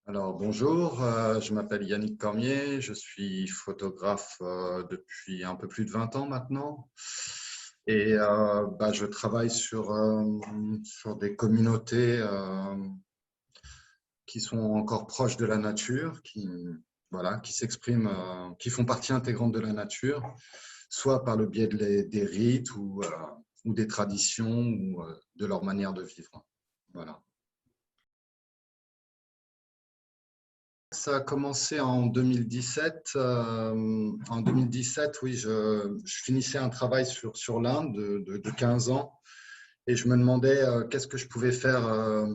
Alors bonjour, je m'appelle Yannick Cormier, je suis photographe depuis un peu plus de 20 ans maintenant et je travaille sur des communautés qui sont encore proches de la nature, qui s'expriment, qui font partie intégrante de la nature, soit par le biais des rites ou des traditions ou de leur manière de vivre. Voilà. Ça a commencé en 2017. En 2017, oui, je finissais un travail sur l'Inde de 15 ans et je me demandais qu'est-ce que je pouvais faire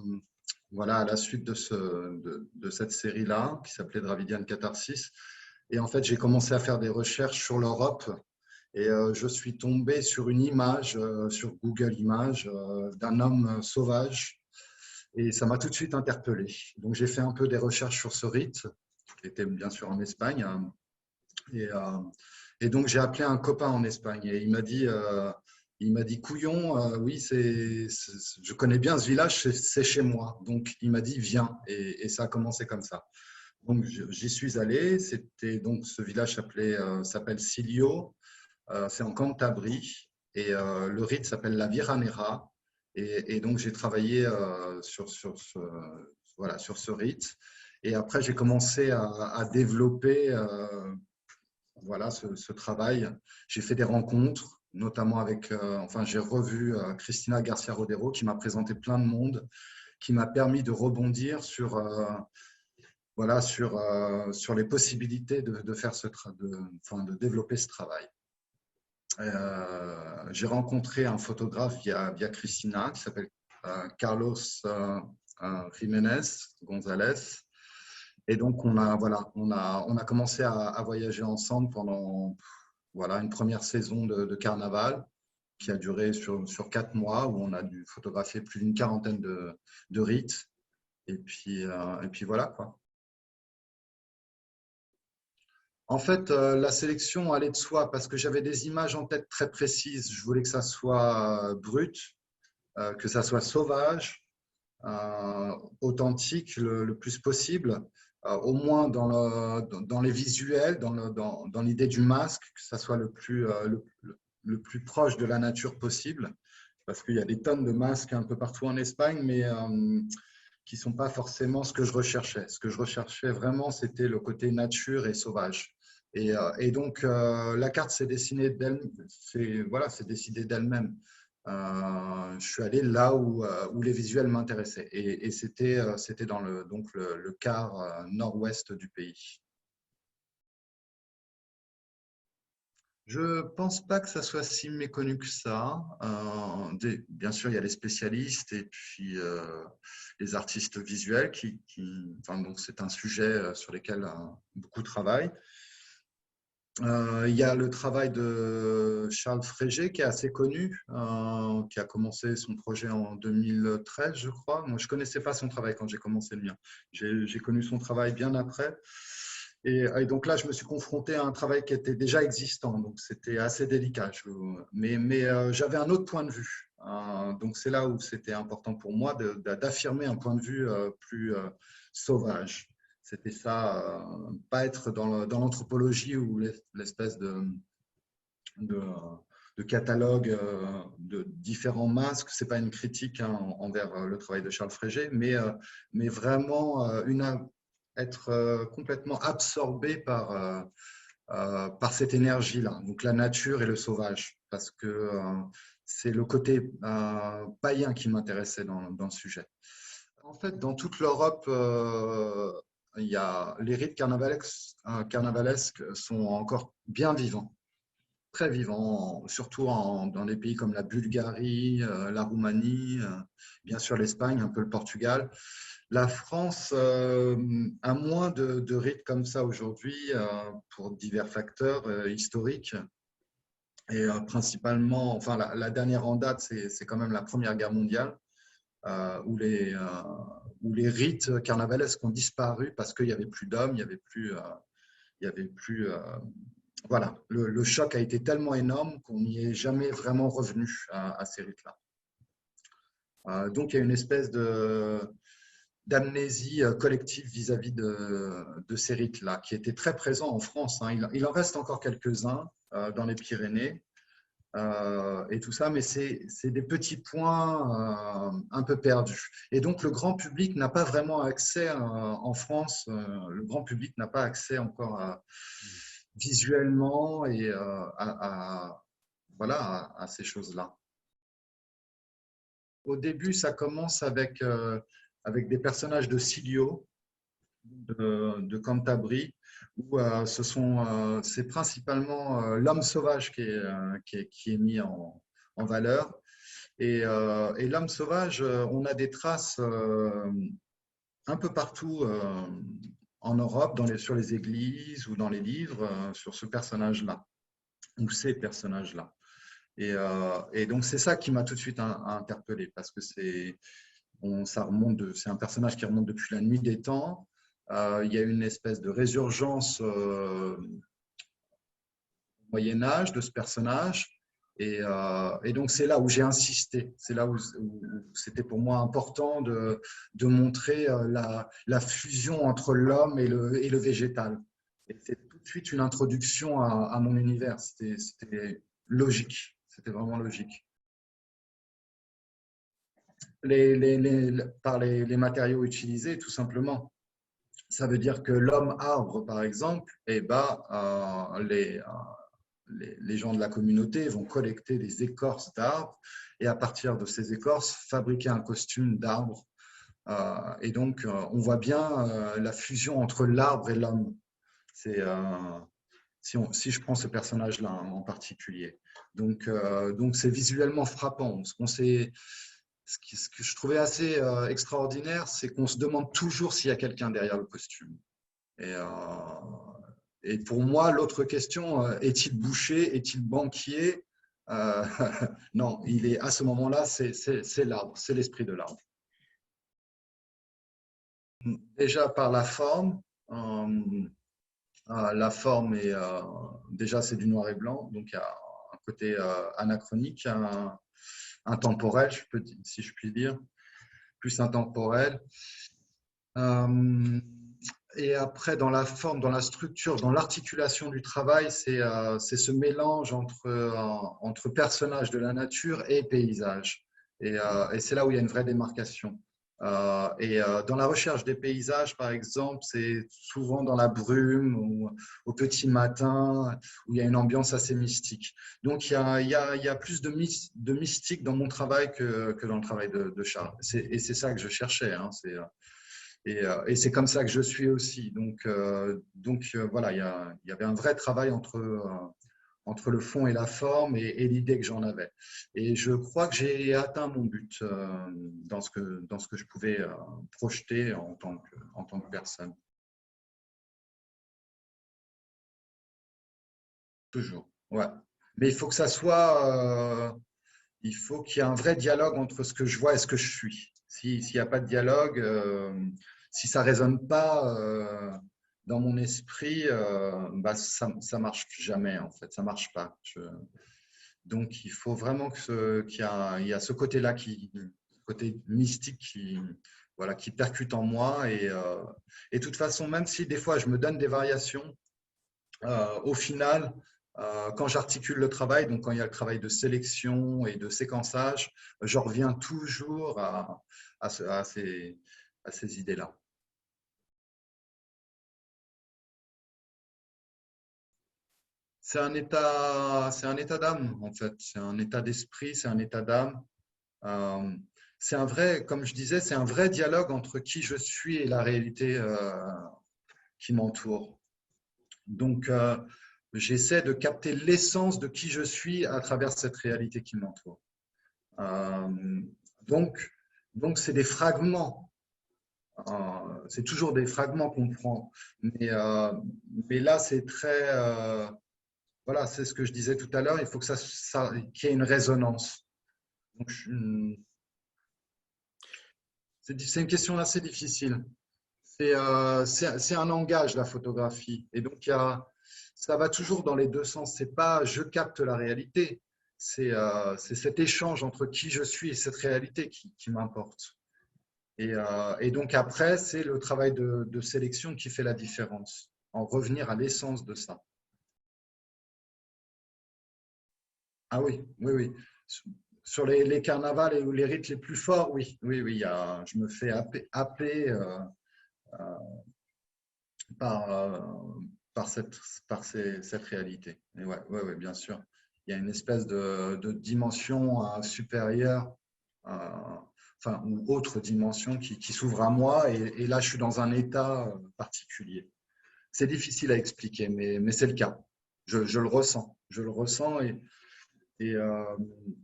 voilà, à la suite de cette série-là qui s'appelait Dravidian Catharsis. Et en fait, j'ai commencé à faire des recherches sur l'Europe et je suis tombé sur une image sur Google Images d'un homme sauvage et ça m'a tout de suite interpellé. Donc, j'ai fait un peu des recherches sur ce rite, qui était bien sûr en Espagne. Et, euh, et donc, j'ai appelé un copain en Espagne et il m'a dit, Couillon, oui, je connais bien ce village, c'est chez moi. Donc, il m'a dit, viens. Et ça a commencé comme ça. Donc, j'y suis allé. Donc, ce village s'appelle Silio. C'est en Cantabrie. Et le rite s'appelle la Viranera. Et donc, j'ai travaillé voilà, sur ce rite. Et après, j'ai commencé à développer voilà, ce travail. J'ai fait des rencontres, notamment enfin, j'ai revu Cristina Garcia Rodero qui m'a présenté plein de monde, qui m'a permis de rebondir voilà, sur les possibilités de faire enfin, de développer ce travail. J'ai rencontré un photographe via Cristina qui s'appelle Carlos Jiménez González. Et donc, on a commencé à voyager ensemble pendant voilà, une première saison de carnaval qui a duré sur 4 mois où on a dû photographier plus d'une quarantaine de rites. Et puis voilà quoi. En fait, la sélection allait de soi parce que j'avais des images en tête très précises. Je voulais que ça soit brut, que ça soit sauvage, authentique le plus possible, au moins dans les visuels, dans l'idée du masque, que ça soit le plus proche de la nature possible, parce qu'il y a des tonnes de masques un peu partout en Espagne, mais qui ne sont pas forcément ce que je recherchais. Ce que je recherchais vraiment, c'était le côté nature et sauvage. Et donc, la carte s'est dessinée voilà, c'est décidé d'elle-même. Je suis allé là où les visuels m'intéressaient. Et c'était dans donc le quart nord-ouest du pays. Je ne pense pas que ça soit si méconnu que ça. Bien sûr, il y a les spécialistes et puis les artistes visuels enfin, donc c'est un sujet sur lequel beaucoup travaillent. Il y a le travail de Charles Frégé qui est assez connu, qui a commencé son projet en 2013, je crois. Moi, je ne connaissais pas son travail quand j'ai commencé le mien. J'ai connu son travail bien après. Et donc là, je me suis confronté à un travail qui était déjà existant, donc c'était assez délicat. Mais j'avais un autre point de vue. Donc c'est là où c'était important pour moi d'affirmer un point de vue plus sauvage. C'était ça, pas être dans l'anthropologie ou l'espèce de, de catalogue de différents masques. C'est pas une critique envers le travail de Charles Frégé, mais vraiment être complètement absorbé par cette énergie-là, donc la nature et le sauvage, parce que c'est le côté païen qui m'intéressait dans le sujet. En fait, dans toute l'Europe, les rites carnavalesques sont encore bien vivants, très vivants, surtout dans des pays comme la Bulgarie, la Roumanie, bien sûr l'Espagne, un peu le Portugal. La France a moins de rites comme ça aujourd'hui pour divers facteurs historiques. Et principalement, enfin la dernière en date, c'est quand même la Première Guerre mondiale où les rites carnavalesques ont disparu parce qu'il n'y avait plus d'hommes, il y avait plus voilà, le choc a été tellement énorme qu'on n'y est jamais vraiment revenu à ces rites-là. Donc il y a une espèce d'amnésie collective vis-à-vis de ces rites-là, qui étaient très présents en France. Hein. Il en reste encore quelques-uns dans les Pyrénées et tout ça, mais c'est des petits points un peu perdus. Et donc, le grand public n'a pas vraiment accès en France, le grand public n'a pas accès encore visuellement et voilà, à ces choses-là. Au début, ça commence avec des personnages de Silio, de Cantabrie, où c'est principalement l'homme sauvage qui est mis en valeur. Et l'homme sauvage, on a des traces un peu partout en Europe, sur les églises ou dans les livres, sur ce personnage-là, ou ces personnages-là. Et donc, c'est ça qui m'a tout de suite interpellé, parce que c'est un personnage qui remonte depuis la nuit des temps. Il y a une espèce de résurgence au Moyen-Âge de ce personnage. Et donc, c'est là où j'ai insisté. C'est là où c'était pour moi important de montrer la fusion entre l'homme et le végétal. Et c'est tout de suite une introduction à mon univers. C'était logique. C'était vraiment logique. Par les matériaux utilisés, tout simplement. Ça veut dire que l'homme arbre, par exemple, eh ben, les gens de la communauté vont collecter des écorces d'arbres et à partir de ces écorces, fabriquer un costume d'arbre. Et donc, on voit bien la fusion entre l'arbre et l'homme. Si je prends ce personnage-là en particulier. Donc, c'est visuellement frappant. Ce que je trouvais assez extraordinaire, c'est qu'on se demande toujours s'il y a quelqu'un derrière le costume. Et pour moi, l'autre question, est-il boucher, est-il banquier? Non, à ce moment-là, c'est l'arbre, c'est l'esprit de l'arbre. Déjà par la forme, déjà c'est du noir et blanc, donc il y a un côté anachronique, intemporel, si je puis dire, plus intemporel. Et après, dans la forme, dans la structure, dans l'articulation du travail, c'est ce mélange entre personnages de la nature et paysages. Et c'est là où il y a une vraie démarcation. Dans la recherche des paysages, par exemple, c'est souvent dans la brume ou au petit matin, où il y a une ambiance assez mystique. Donc, il y a plus de mystique dans mon travail que dans le travail de Charles. Et c'est ça que je cherchais. Hein, et c'est comme ça que je suis aussi. Donc voilà, il y avait un vrai travail entre le fond et la forme et l'idée que j'en avais. Et je crois que j'ai atteint mon but dans ce que je pouvais projeter en tant que personne. Toujours, ouais. Mais il faut que ça soit, il faut qu'il y ait un vrai dialogue entre ce que je vois et ce que je suis. S'il n'y a pas de dialogue, si ça ne résonne pas dans mon esprit, bah, ça ne marche jamais, en fait. Ça ne marche pas. Donc, il faut vraiment qu'il y a ce côté-là, côté mystique voilà, qui percute en moi. Et de toute façon, même si des fois je me donne des variations, au final, quand j'articule le travail, donc quand il y a le travail de sélection et de séquençage, je reviens toujours à ces idées-là. C'est un état d'âme, en fait. C'est un état d'esprit, c'est un état d'âme. C'est un vrai, comme je disais, c'est un vrai dialogue entre qui je suis et la réalité qui m'entoure. Donc, j'essaie de capter l'essence de qui je suis à travers cette réalité qui m'entoure. Donc, c'est des fragments. C'est toujours des fragments qu'on prend. Mais là, c'est très… voilà, c'est ce que je disais tout à l'heure. Il faut que qu'il y ait une résonance. C'est une question assez difficile. C'est un langage, la photographie. Et donc, ça va toujours dans les deux sens. C'est pas je capte la réalité. C'est cet échange entre qui je suis et cette réalité qui m'importe. Et donc après, c'est le travail de sélection qui fait la différence, en revenir à l'essence de ça. Ah oui, oui, oui. Sur les carnavals ou les rites les plus forts, oui, oui, oui. Je me fais happer euh, par, euh, cette réalité. Et ouais, ouais, ouais, bien sûr. Il y a une espèce de dimension supérieure, euh, enfin, ou autre dimension qui s'ouvre à moi. Et là, je suis dans un état particulier. C'est difficile à expliquer, mais c'est le cas. Je le ressens. Je le ressens et, euh,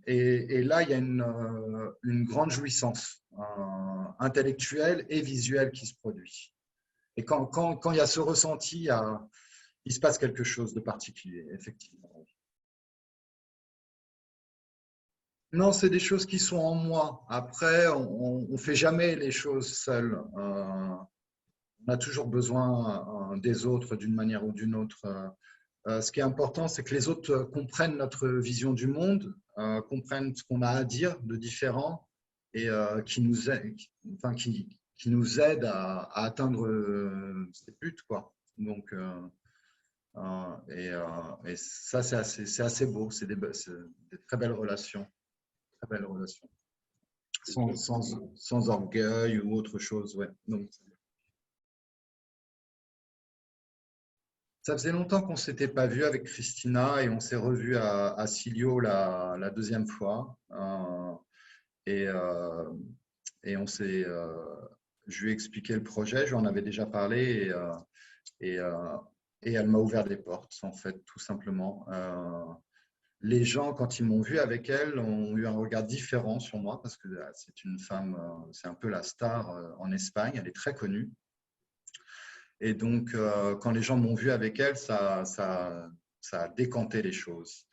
et là, il y a une grande jouissance intellectuelle et visuelle qui se produit. Et quand il y a ce ressenti, il se passe quelque chose de particulier, effectivement. Non, c'est des choses qui sont en moi. Après, on ne fait jamais les choses seul. On a toujours besoin des autres d'une manière ou d'une autre. Ce qui est important, c'est que les autres comprennent notre vision du monde, comprennent ce qu'on a à dire de différent et enfin, qui nous aident à atteindre ces buts, quoi. Donc, et ça, c'est assez beau. C'est des très belles relations. Très belles relations. Sans orgueil ou autre chose. Ouais. Donc, ça faisait longtemps qu'on ne s'était pas vu avec Christina et on s'est revu à Silio la deuxième fois. Et, euh, et je lui ai expliqué le projet, je lui en avais déjà parlé et, euh, et elle m'a ouvert des portes, en fait, tout simplement. Les gens, quand ils m'ont vu avec elle, ont eu un regard différent sur moi parce que c'est une femme, c'est un peu la star en Espagne, elle est très connue. Et donc, quand les gens m'ont vu avec elle, ça a décanté les choses.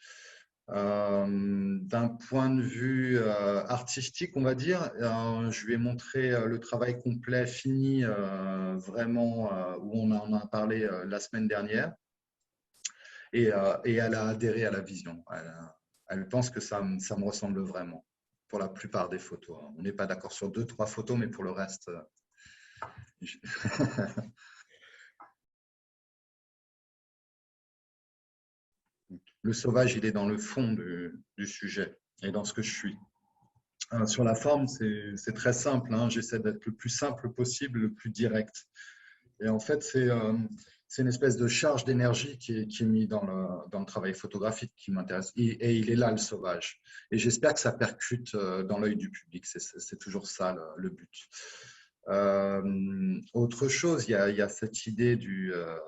D'un point de vue artistique, on va dire, je lui ai montré le travail complet, fini, vraiment, où on en a parlé la semaine dernière. Et elle a adhéré à la vision. Elle pense que ça me ressemble vraiment, pour la plupart des photos. On n'est pas d'accord sur deux, trois photos, mais pour le reste, le sauvage, il est dans le fond du sujet et dans ce que je suis. Sur la forme, c'est très simple, hein. J'essaie d'être le plus simple possible, le plus direct. Et en fait, c'est une espèce de charge d'énergie qui est mise dans le travail photographique qui m'intéresse. Et il est là, le sauvage. Et j'espère que ça percute dans l'œil du public. C'est toujours ça le but. Autre chose, il y a cette idée de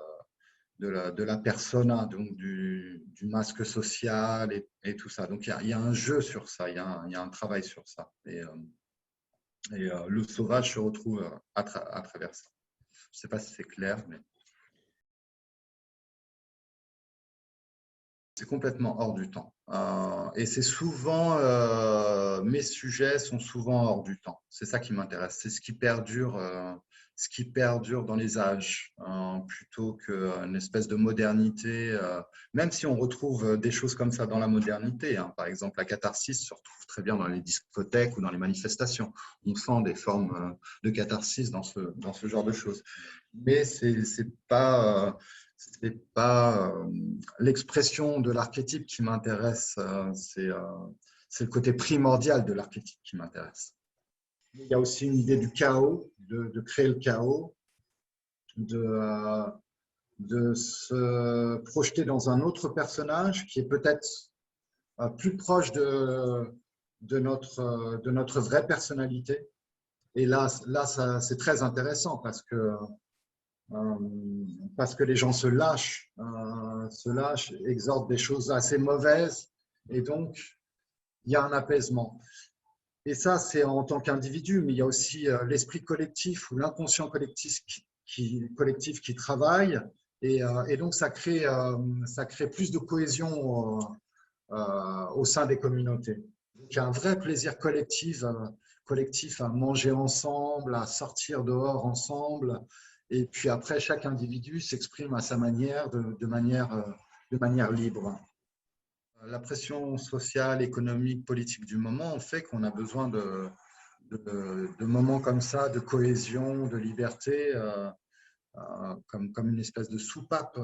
la persona, donc du masque social et tout ça. Donc il y a un jeu sur ça, il y a un travail sur ça. Et le sauvage se retrouve à travers ça. Je ne sais pas si c'est clair, mais c'est complètement hors du temps. Et c'est souvent, mes sujets sont souvent hors du temps. C'est ça qui m'intéresse. C'est ce qui perdure dans les âges, plutôt qu'une espèce de modernité. Même si on retrouve des choses comme ça dans la modernité, hein. Par exemple, la catharsis se retrouve très bien dans les discothèques ou dans les manifestations. On sent des formes de catharsis dans ce genre de choses. Mais c'est pas l'expression de l'archétype qui m'intéresse, c'est le côté primordial de l'archétype qui m'intéresse. Il y a aussi une idée du chaos, de créer le chaos, de, euh, de se projeter dans un autre personnage qui est peut-être plus proche de notre vraie personnalité. Et là c'est très intéressant euh, parce que les gens se lâchent, exhortent des choses assez mauvaises, et donc il y a un apaisement. Et ça, c'est en tant qu'individu, mais il y a aussi l'esprit collectif ou l'inconscient collectif qui travaille, et donc ça crée plus de cohésion au sein des communautés. Donc, il y a un vrai plaisir collectif à manger ensemble, à sortir dehors ensemble. Et puis après, chaque individu s'exprime à sa manière, de manière libre. La pression sociale, économique, politique du moment fait qu'on a besoin de moments comme ça, de cohésion, de liberté, comme une espèce de soupape.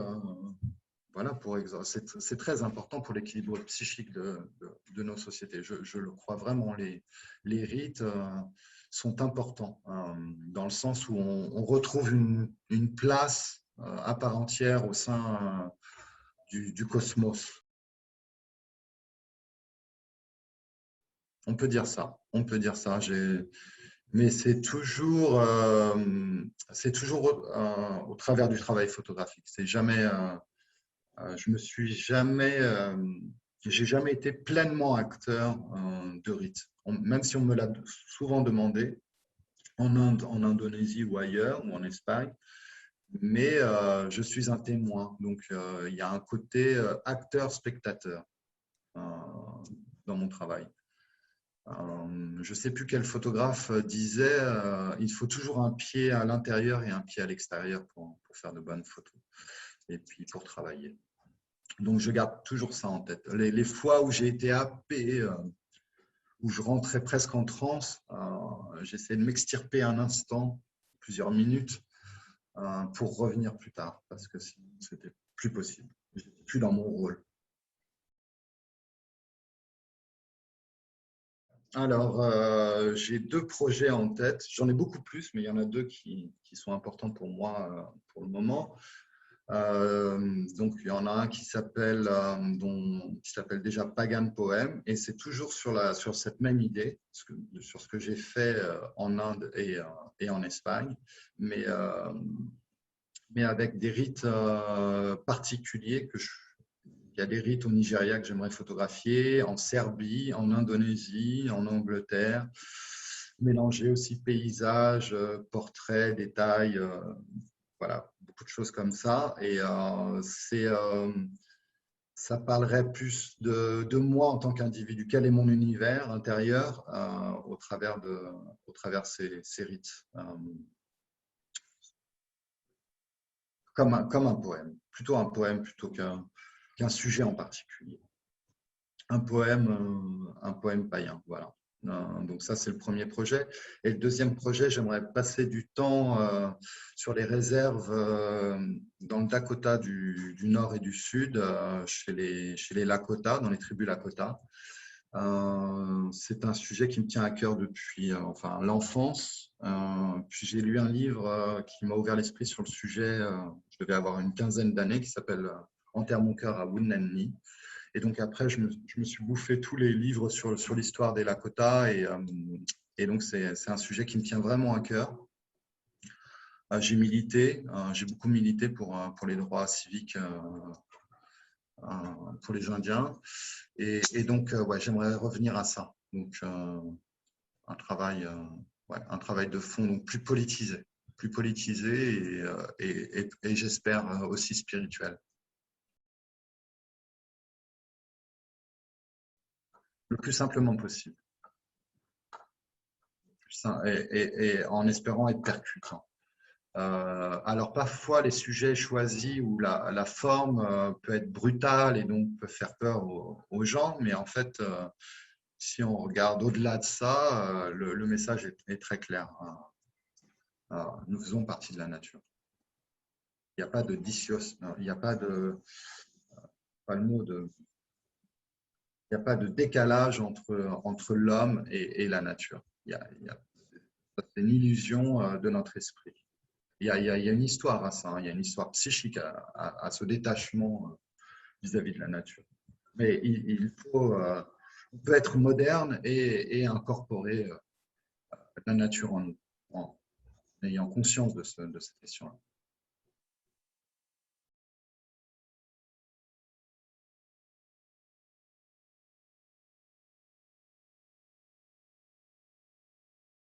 Voilà, c'est très important pour l'équilibre psychique de nos sociétés. Je le crois vraiment. Les rites sont importants dans le sens où on retrouve une place à part entière au sein du cosmos. On peut dire ça. On peut dire ça. Mais c'est toujours au travers du travail photographique. C'est jamais. Je me suis jamais, j'ai jamais été pleinement acteur de rite. Même si on me l'a souvent demandé, en Inde, en Indonésie ou ailleurs, ou en Espagne, mais je suis un témoin. Donc, il y a un côté acteur-spectateur dans mon travail. Je ne sais plus quel photographe disait il faut toujours un pied à l'intérieur et un pied à l'extérieur pour faire de bonnes photos et puis pour travailler. Donc, je garde toujours ça en tête. Les fois où j'ai été happé, où je rentrais presque en transe, j'essayais de m'extirper un instant, plusieurs minutes, pour revenir plus tard, parce que sinon, c'était plus possible. Je n'étais plus dans mon rôle. Alors, j'ai deux projets en tête. J'en ai beaucoup plus, mais il y en a deux qui sont importants pour moi pour le moment. Donc, il y en a un qui s'appelle déjà Pagan Poem, et c'est toujours sur cette même idée, sur ce que j'ai fait en Inde et en Espagne, mais avec des rites particuliers il y a des rites au Nigeria que j'aimerais photographier, en Serbie, en Indonésie, en Angleterre, mélanger aussi paysages, portraits, détails, voilà, beaucoup de choses comme ça. Et ça parlerait plus de moi en tant qu'individu. Quel est mon univers intérieur au travers ces rites, comme un poème, plutôt qu'un sujet en particulier. Un poème païen, voilà. Donc ça, c'est le premier projet. Et le deuxième projet, j'aimerais passer du temps sur les réserves dans le Dakota du Nord et du Sud, chez les Lakota, dans les tribus Lakota. C'est un sujet qui me tient à cœur depuis l'enfance. Puis j'ai lu un livre qui m'a ouvert l'esprit sur le sujet. Je devais avoir une quinzaine d'années, qui s'appelle Enterre mon cœur à Wounded Knee. Et donc après, je me suis bouffé tous les livres sur l'histoire des Lakota. Et donc, c'est un sujet qui me tient vraiment à cœur. J'ai beaucoup milité pour les droits civiques pour les Indiens. Et donc, ouais, j'aimerais revenir à ça. Donc, un travail de fond, donc plus politisé et j'espère aussi spirituel. Le plus simplement possible. Et en espérant être percutant. Alors parfois les sujets choisis ou la forme peut être brutale et donc peut faire peur aux gens, mais en fait, si on regarde au-delà de ça, le message est très clair. Nous faisons partie de la nature. Il n'y a pas de il n'y a pas de, pas le mot de, il n'y a pas de décalage entre l'homme et la nature. C'est une illusion de notre esprit. Il y a une histoire à ça, hein. Il y a une histoire psychique à ce détachement vis-à-vis de la nature. Mais on peut être moderne et incorporer la nature en nous, en ayant conscience de cette question-là.